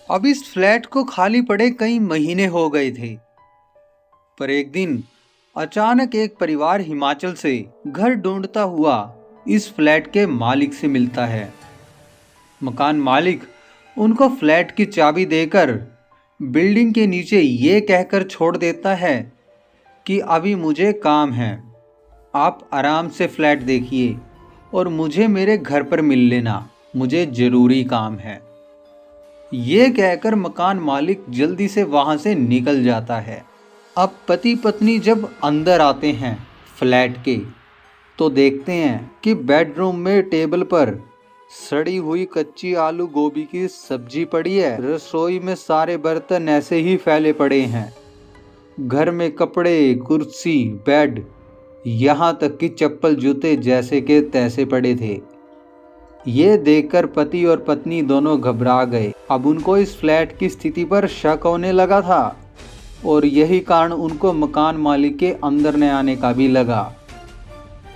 अब इस फ्लैट को खाली पड़े कई महीने हो गए थे, पर एक दिन अचानक एक परिवार हिमाचल से घर ढूंढता हुआ इस फ्लैट के मालिक से मिलता है। मकान मालिक उनको फ्लैट की चाबी देकर बिल्डिंग के नीचे ये कहकर छोड़ देता है कि अभी मुझे काम है, आप आराम से फ्लैट देखिए और मुझे मेरे घर पर मिल लेना, मुझे ज़रूरी काम है। ये कहकर मकान मालिक जल्दी से वहाँ से निकल जाता है। अब पति पत्नी जब अंदर आते हैं फ्लैट के, तो देखते हैं कि बेडरूम में टेबल पर सड़ी हुई कच्ची आलू गोभी की सब्जी पड़ी है। रसोई में सारे बर्तन ऐसे ही फैले पड़े हैं। घर में कपड़े, कुर्सी, बेड, यहाँ तक कि चप्पल जूते जैसे के तैसे पड़े थे। ये देखकर पति और पत्नी दोनों घबरा गए। अब उनको इस फ्लैट की स्थिति पर शक होने लगा था और यही कारण उनको मकान मालिक के अंदर न आने का भी लगा।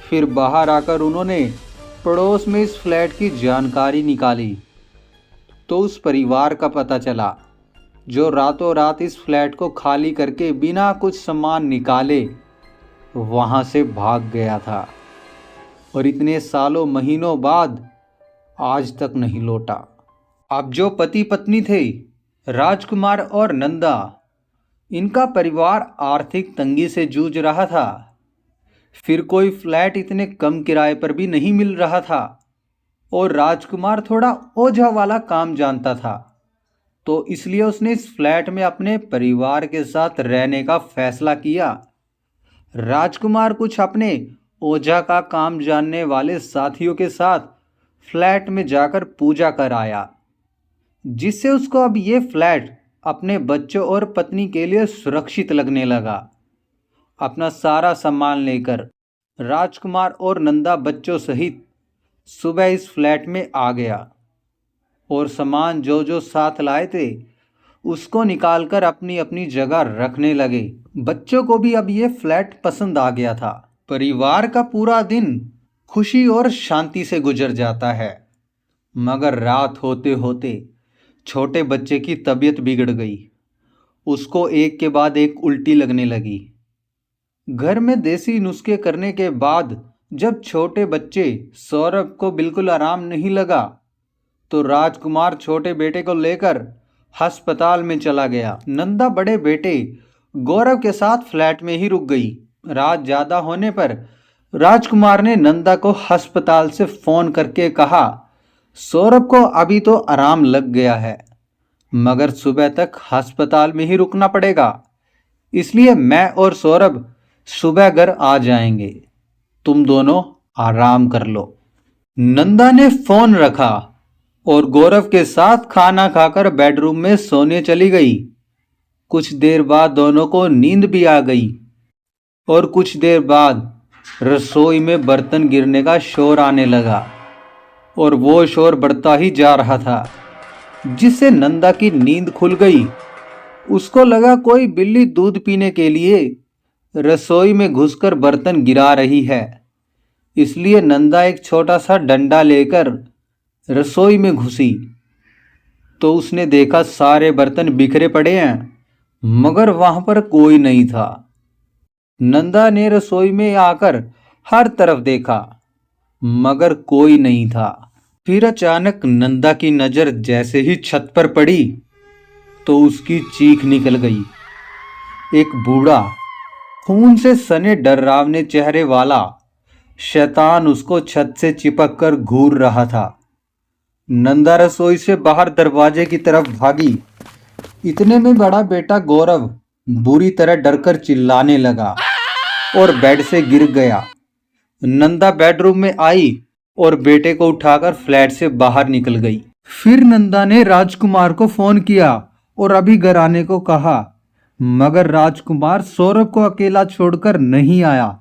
फिर बाहर आकर उन्होंने पड़ोस में इस फ्लैट की जानकारी निकाली, तो उस परिवार का पता चला जो रातों रात इस फ्लैट को खाली करके बिना कुछ सामान निकाले वहां से भाग गया था और इतने सालों महीनों बाद आज तक नहीं लौटा। अब जो पति पत्नी थे, राजकुमार और नंदा, इनका परिवार आर्थिक तंगी से जूझ रहा था। फिर कोई फ्लैट इतने कम किराए पर भी नहीं मिल रहा था और राजकुमार थोड़ा ओझा वाला काम जानता था, तो इसलिए उसने इस फ्लैट में अपने परिवार के साथ रहने का फैसला किया। राजकुमार कुछ अपने ओझा का काम जानने वाले साथियों के साथ फ्लैट में जाकर पूजा कर आया, जिससे उसको अब ये फ्लैट अपने बच्चों और पत्नी के लिए सुरक्षित लगने लगा। अपना सारा सामान लेकर राजकुमार और नंदा बच्चों सहित सुबह इस फ्लैट में आ गया और सामान जो जो साथ लाए थे उसको निकालकर अपनी अपनी जगह रखने लगे। बच्चों को भी अब ये फ्लैट पसंद आ गया था। परिवार का पूरा दिन खुशी और शांति से गुजर जाता है, मगर रात होते होते छोटे बच्चे की तबीयत बिगड़ गई। उसको एक के बाद एक उल्टी लगने लगी। घर में देसी नुस्खे करने के बाद जब छोटे बच्चे सौरभ को बिल्कुल आराम नहीं लगा, तो राजकुमार छोटे बेटे को लेकर अस्पताल में चला गया। नंदा बड़े बेटे गौरव के साथ फ्लैट में ही रुक गई। रात ज्यादा होने पर राजकुमार ने नंदा को अस्पताल से फोन करके कहा, सौरभ को अभी तो आराम लग गया है, मगर सुबह तक अस्पताल में ही रुकना पड़ेगा, इसलिए मैं और सौरभ सुबह घर आ जाएंगे, तुम दोनों आराम कर लो। नंदा ने फोन रखा और गौरव के साथ खाना खाकर बेडरूम में सोने चली गई। कुछ देर बाद दोनों को नींद भी आ गई और कुछ देर बाद रसोई में बर्तन गिरने का शोर आने लगा और वो शोर बढ़ता ही जा रहा था, जिससे नंदा की नींद खुल गई। उसको लगा कोई बिल्ली दूध पीने के लिए रसोई में घुसकर बर्तन गिरा रही है, इसलिए नंदा एक छोटा सा डंडा लेकर रसोई में घुसी, तो उसने देखा सारे बर्तन बिखरे पड़े हैं, मगर वहां पर कोई नहीं था। नंदा ने रसोई में आकर हर तरफ देखा, मगर कोई नहीं था। फिर अचानक नंदा की नजर जैसे ही छत पर पड़ी, तो उसकी चीख निकल गई। एक बूढ़ा खून से सने डरावने चेहरे वाला शैतान उसको छत से चिपक कर घूर रहा था। नंदा रसोई से बाहर दरवाजे की तरफ भागी। इतने में बड़ा बेटा गौरव बुरी तरह डरकर चिल्लाने लगा और बेड से गिर गया। नंदा बेडरूम में आई और बेटे को उठाकर फ्लैट से बाहर निकल गई। फिर नंदा ने राजकुमार को फोन किया और अभी घर आने को कहा, मगर राजकुमार सौरभ को अकेला छोड़कर नहीं आया।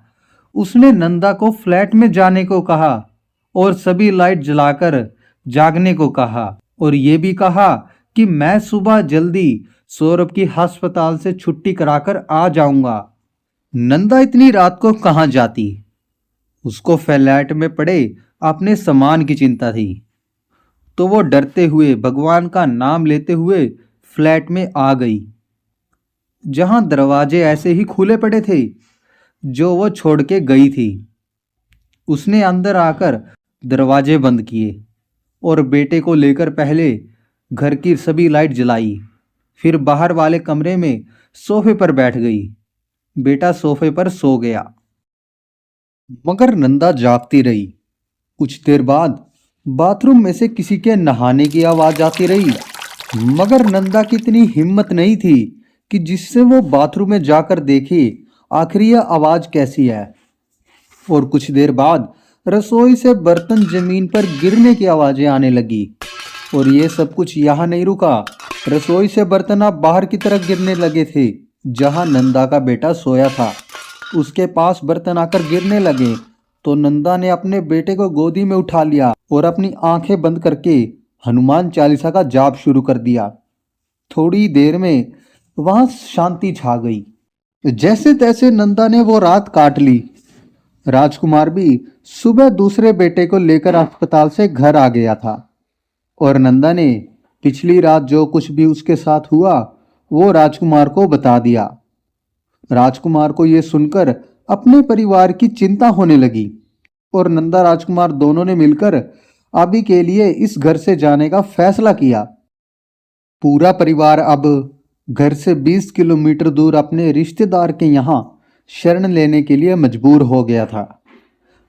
उसने नंदा को फ्लैट में जाने को कहा और सभी लाइट जलाकर जागने को कहा और ये भी कहा कि मैं सुबह जल्दी सौरभ की अस्पताल से छुट्टी कराकर आ जाऊंगा। नंदा इतनी रात को कहाँ जाती, उसको फ्लैट में पड़े अपने सामान की चिंता थी। तो वो डरते हुए भगवान का नाम लेते हुए फ्लैट में आ गई, जहां दरवाजे ऐसे ही खुले पड़े थे जो वो छोड़ के गई थी। उसने अंदर आकर दरवाजे बंद किए और बेटे को लेकर पहले घर की सभी लाइट जलाई, फिर बाहर वाले कमरे में सोफे पर बैठ गई। बेटा सोफे पर सो गया, मगर नंदा जागती रही। कुछ देर बाद बाथरूम में से किसी के नहाने की आवाज आती रही, मगर नंदा की इतनी हिम्मत नहीं थी कि जिससे वो बाथरूम में जाकर देखे आखिर यह आवाज कैसी है। और कुछ देर बाद रसोई से बर्तन जमीन पर गिरने की आवाजें आने लगी। और ये सब कुछ यहाँ नहीं रुका, रसोई से बर्तन अब बाहर की तरफ गिरने लगे थे, जहाँ नंदा का बेटा सोया था। उसके पास बर्तन आकर गिरने लगे तो नंदा ने अपने बेटे को गोदी में उठा लिया और अपनी आंखें बंद करके हनुमान चालीसा का जाप शुरू कर दिया। थोड़ी देर में वहां शांति छा गई। जैसे तैसे नंदा ने वो रात काट ली। राजकुमार भी सुबह दूसरे बेटे को लेकर अस्पताल से घर आ गया था और नंदा ने पिछली रात जो कुछ भी उसके साथ हुआ वो राजकुमार को बता दिया। राजकुमार को यह सुनकर अपने परिवार की चिंता होने लगी और नंदा राजकुमार दोनों ने मिलकर अभी के लिए इस घर से जाने का फैसला किया। पूरा परिवार अब घर से 20 किलोमीटर दूर अपने रिश्तेदार के यहाँ शरण लेने के लिए मजबूर हो गया था।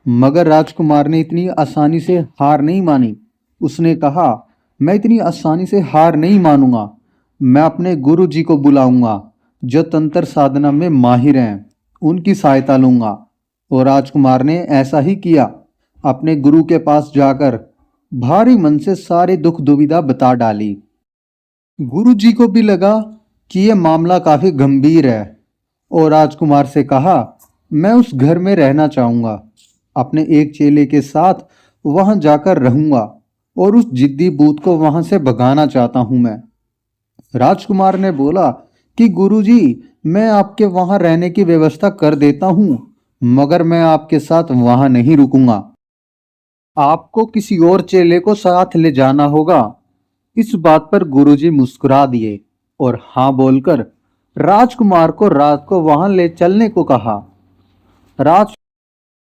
मगर राजकुमार ने इतनी आसानी से हार नहीं मानी। उसने कहा, मैं इतनी आसानी से हार नहीं मानूंगा। मैं अपने गुरु जी को बुलाऊंगा जो तंत्र साधना में माहिर हैं, उनकी सहायता लूंगा। और राजकुमार ने ऐसा ही किया। अपने गुरु के पास जाकर भारी मन से सारी दुख दुविधा बता डाली। गुरु जी को भी लगा कि यह मामला काफी गंभीर है और राजकुमार से कहा, मैं उस घर में रहना चाहूंगा। अपने एक चेले के साथ वहां जाकर रहूंगा और उस जिद्दी भूत को वहां से भगाना चाहता हूं मैं। राजकुमार ने बोला कि गुरुजी, मैं आपके वहां रहने की व्यवस्था कर देता हूं, मगर मैं आपके साथ वहां नहीं रुकूंगा। आपको किसी और चेले को साथ ले जाना होगा। इस बात पर गुरुजी मुस्कुरा दिए और हाँ बोलकर राजकुमार को रात को वहां ले चलने को कहा।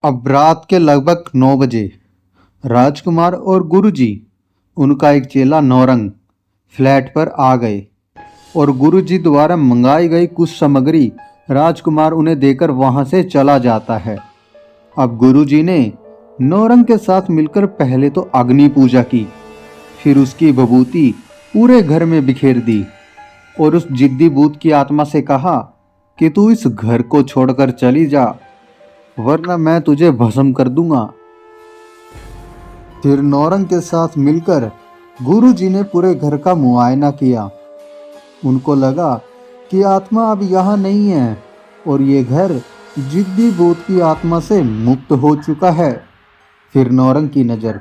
अब रात के लगभग 9 बजे राजकुमार और गुरुजी, उनका एक चेला नौरंग, फ्लैट पर आ गए और गुरुजी द्वारा मंगाई गई कुछ सामग्री राजकुमार उन्हें देकर वहां से चला जाता है। अब गुरुजी ने नौरंग के साथ मिलकर पहले तो अग्नि पूजा की, फिर उसकी विभूति पूरे घर में बिखेर दी और उस जिद्दी भूत की आत्मा से कहा कि तू इस घर को छोड़कर चली जा, वरना मैं तुझे भस्म कर दूंगा। फिर नौरंग के साथ मिलकर गुरुजी ने पूरे घर का मुआयना किया। उनको लगा कि आत्मा अब यहाँ नहीं है और ये घर जिद्दी भूत की आत्मा से मुक्त हो चुका है। फिर नौरंग की नज़र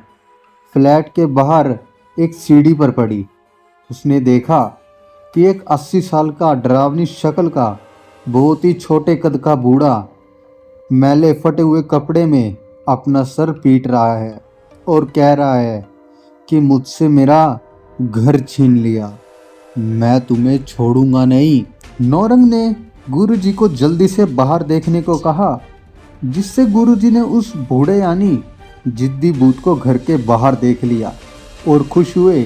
फ्लैट के बाहर एक सीढ़ी पर पड़ी। उसने देखा कि एक 80 साल का डरावनी शक्ल का बहुत ही छोटे कद का बूढ़ा मैले फटे हुए कपड़े में अपना सर पीट रहा है और कह रहा है कि मुझसे मेरा घर छीन लिया, मैं तुम्हें छोड़ूंगा नहीं। नौरंग ने गुरुजी को जल्दी से बाहर देखने को कहा, जिससे गुरुजी ने उस बूढ़े यानी जिद्दी भूत को घर के बाहर देख लिया और खुश हुए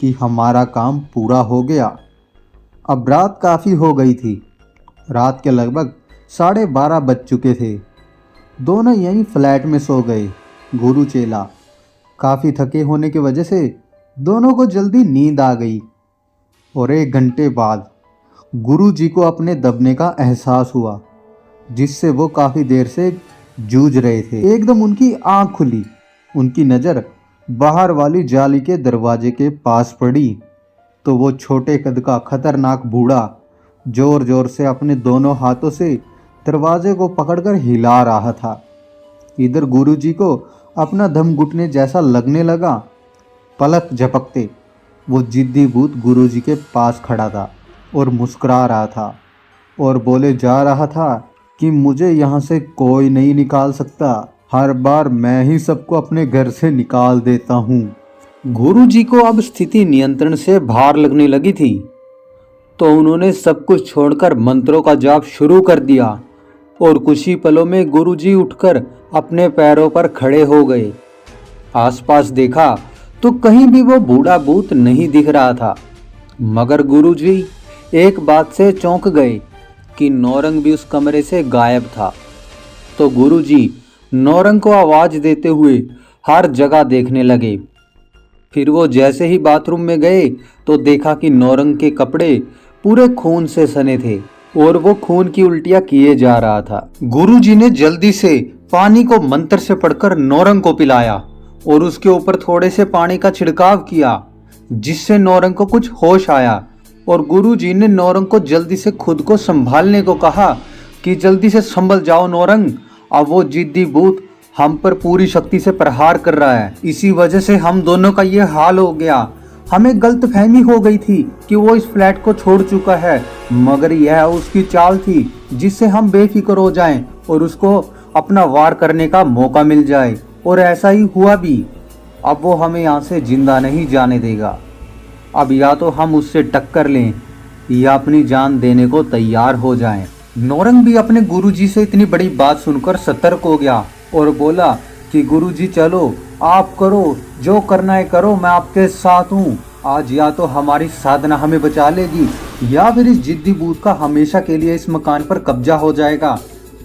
कि हमारा काम पूरा हो गया। अब रात काफ़ी हो गई थी। रात के लगभग 12:30 बज चुके थे। दोनों यहीं फ्लैट में सो गए। गुरु चेला काफ़ी थके होने की वजह से दोनों को जल्दी नींद आ गई और 1 घंटे बाद गुरु जी को अपने दबने का एहसास हुआ, जिससे वो काफ़ी देर से जूझ रहे थे। एकदम उनकी आंख खुली। उनकी नज़र बाहर वाली जाली के दरवाजे के पास पड़ी तो वो छोटे कद का खतरनाक बूढ़ा जोर जोर से अपने दोनों हाथों से दरवाजे को पकड़कर हिला रहा था। इधर गुरुजी को अपना दम घुटने जैसा लगने लगा। पलक झपकते वो जिद्दी भूत गुरुजी के पास खड़ा था और मुस्कुरा रहा था और बोले जा रहा था कि मुझे यहाँ से कोई नहीं निकाल सकता, हर बार मैं ही सबको अपने घर से निकाल देता हूँ। गुरुजी को अब स्थिति नियंत्रण से बाहर लगने लगी थी, तो उन्होंने सब कुछ छोड़कर मंत्रों का जाप शुरू कर दिया और कुछ ही पलों में गुरुजी उठकर अपने पैरों पर खड़े हो गए। आसपास देखा तो कहीं भी वो बूढ़ा भूत नहीं दिख रहा था, मगर गुरुजी एक बात से चौंक गए कि नौरंग भी उस कमरे से गायब था। तो गुरुजी नौरंग को आवाज देते हुए हर जगह देखने लगे। फिर वो जैसे ही बाथरूम में गए तो देखा कि नौरंग के कपड़े पूरे खून से सने थे और वो खून की उल्टियां किए जा रहा था। गुरुजी ने जल्दी से पानी को मंत्र से पढ़कर नौरंग को पिलाया और उसके ऊपर थोड़े से पानी का छिड़काव किया, जिससे नौरंग को कुछ होश आया। और गुरुजी ने नौरंग को जल्दी से खुद को संभालने को कहा कि जल्दी से संभल जाओ नौरंग, अब वो जिद्दी भूत हम पर पूरी शक्ति से प्रहार कर रहा है। इसी वजह से हम दोनों का ये हाल हो गया। हमें गलतफहमी हो गई थी कि वो इस फ्लैट को छोड़ चुका है, मगर यह उसकी चाल थी जिससे हम बेफिक्र हो जाएं और उसको अपना वार करने का मौका मिल जाए। और ऐसा ही हुआ भी। अब वो हमें यहाँ से जिंदा नहीं जाने देगा। अब या तो हम उससे टक्कर लें या अपनी जान देने को तैयार हो जाएं। नौरंग भी अपने गुरुजी से इतनी बड़ी बात सुनकर सतर्क हो गया और बोला कि गुरुजी चलो, आप करो जो करना है करो, मैं आपके साथ हूँ। आज या तो हमारी साधना हमें बचा लेगी या फिर इस जिद्दी भूत का हमेशा के लिए इस मकान पर कब्जा हो जाएगा।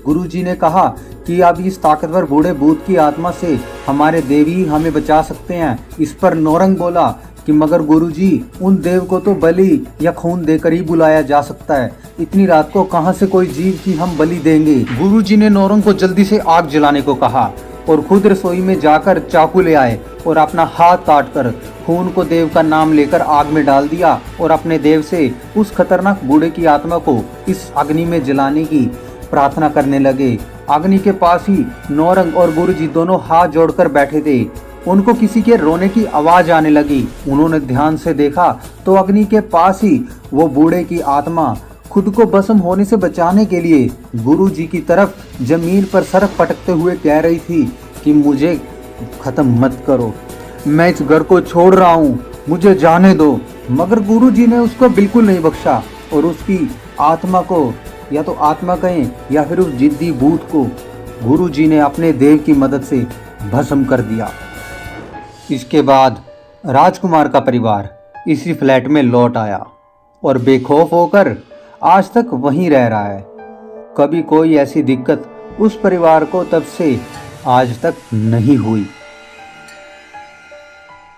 गुरुजी ने कहा कि अब इस ताकतवर बूढ़े भूत की आत्मा से हमारे देवी ही हमें बचा सकते हैं। इस पर नौरंग बोला कि मगर गुरुजी, उन देव को तो बलि या खून देकर ही बुलाया जा सकता है। इतनी रात को कहां से कोई जीव की हम बलि देंगे। गुरुजी ने नौरंग को जल्दी से आग जलाने को कहा और खुद रसोई में जाकर चाकू ले आए और अपना हाथ काटकर खून को देव का नाम लेकर आग में डाल दिया और अपने देव से उस खतरनाक बूढ़े की आत्मा को इस अग्नि में जलाने की प्रार्थना करने लगे। अग्नि के पास ही नौरंग और गुरुजी दोनों हाथ जोड़कर बैठे थे। उनको किसी के रोने की आवाज आने लगी। उन्होंने ध्यान से देखा तो अग्नि के पास ही वो बूढ़े की आत्मा खुद को भस्म होने से बचाने के लिए गुरुजी की तरफ जमीन पर सर पटकते हुए कह रही थी कि मुझे खत्म मत करो, मैं इस घर को छोड़ रहा हूँ, मुझे जाने दो। मगर गुरुजी ने उसको बिल्कुल नहीं बख्शा और उसकी आत्मा को, या तो आत्मा कहें या फिर उस जिद्दी भूत को, गुरुजी ने अपने देव की मदद से भस्म कर दिया। इसके बाद राजकुमार का परिवार इसी फ्लैट में लौट आया और बेखौफ होकर आज तक वहीं रह रहा है। कभी कोई ऐसी दिक्कत उस परिवार को तब से आज तक नहीं हुई।